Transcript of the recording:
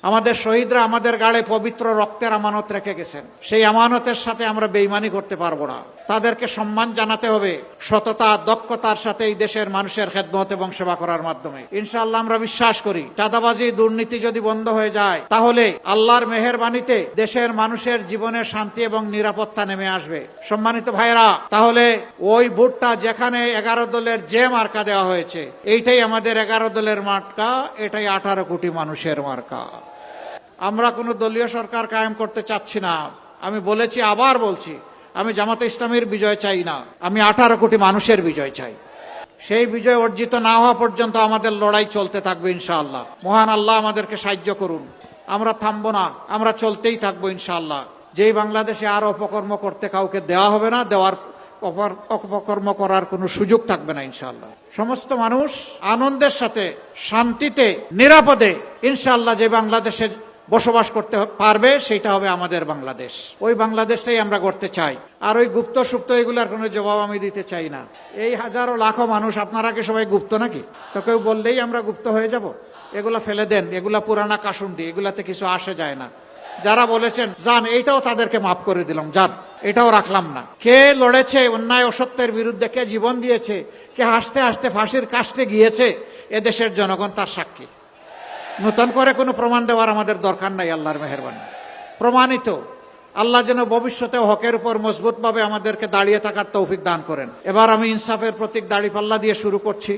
আমাদের শহীদরা আমাদের গাড়ে পবিত্র রক্তের আমানত রেখে গেছেন। সেই আমানতের সাথে আমরা বেইমানি করতে পারবো না। তাদেরকে সম্মান জানাতে হবে সততা দক্ষতার সাথে এই দেশের মানুষের খেদমত এবং সেবা করার মাধ্যমে। ইনশাআল্লাহ আমরা বিশ্বাস করি চাঁদাবাজি দুর্নীতি যদি বন্ধ হয়ে যায় তাহলে আল্লাহর মেহেরবানিতে দেশের মানুষের জীবনে শান্তি এবং নিরাপত্তা নেমে আসবে। সম্মানিত ভাইরা, তাহলে ওই ভোটটা যেখানে 11 দলের যে মার্কা দেওয়া হয়েছে এইটাই আমাদের 11 দলের মার্কা, এটাই 18 কোটি মানুষের মার্কা। আমরা কোনো দলীয় সরকার কায়েম করতে চাচ্ছি না। আমি বলেছি, আবার বলছি, আমি জামাতে ইসলামীর বিজয় চাই না, আমি 18 কোটি মানুষের বিজয় চাই। সেই বিজয় অর্জিত না হওয়া পর্যন্ত আমাদের লড়াই চলতে থাকবে ইনশাআল্লাহ। মহান আল্লাহ আমাদেরকে সাহায্য করুন। আমরা থামবো না, আমরা চলতেই থাকবো ইনশাআল্লাহ। যেই বাংলাদেশে আর অপকর্ম করতে কাউকে দেওয়া হবে না, দেওয়ার অপকর্ম করার কোনো সুযোগ থাকবে না ইনশাআল্লাহ। সমস্ত মানুষ আনন্দের সাথে শান্তিতে নিরাপদে ইনশাআল্লাহ যে বাংলাদেশে বসবাস করতে পারবে সেটা হবে আমাদের বাংলাদেশ। ওই বাংলাদেশটাই আমরা করতে চাই। আর ওই গুপ্ত সুপ্ত এগুলার কোনো জবাব আমি দিতে চাই না। এই হাজারো লাখো মানুষ, আপনারা কি সবাই গুপ্ত নাকি? তো কেউ বললেই আমরা গুপ্ত হয়ে যাব? এগুলা ফেলে দেন, এগুলা পুরানা কাসুন্দি, এগুলাতে কিছু আসে যায় না। যারা বলেছেন যান, এইটাও তাদেরকে মাফ করে দিলাম, যান, এটাও রাখলাম না। কে লড়েছে অন্যায় অসত্যের বিরুদ্ধে, কে জীবন দিয়েছে, কে হাসতে হাসতে ফাঁসির কাস্টে গিয়েছে, এদেশের জনগণ তার সাক্ষী। নতুন করে কোনো প্রমাণ দেওয়ার আমাদের দরকার নাই। আল্লাহর মেহেরবানি প্রমাণিত। আল্লাহ যেন ভবিষ্যতে হকের উপর মজবুতভাবে আমাদেরকে দাঁড়িয়ে থাকার তৌফিক দান করেন। এবার আমি ইনসাফের প্রতীক দাড়িপাল্লা দিয়ে শুরু করছি।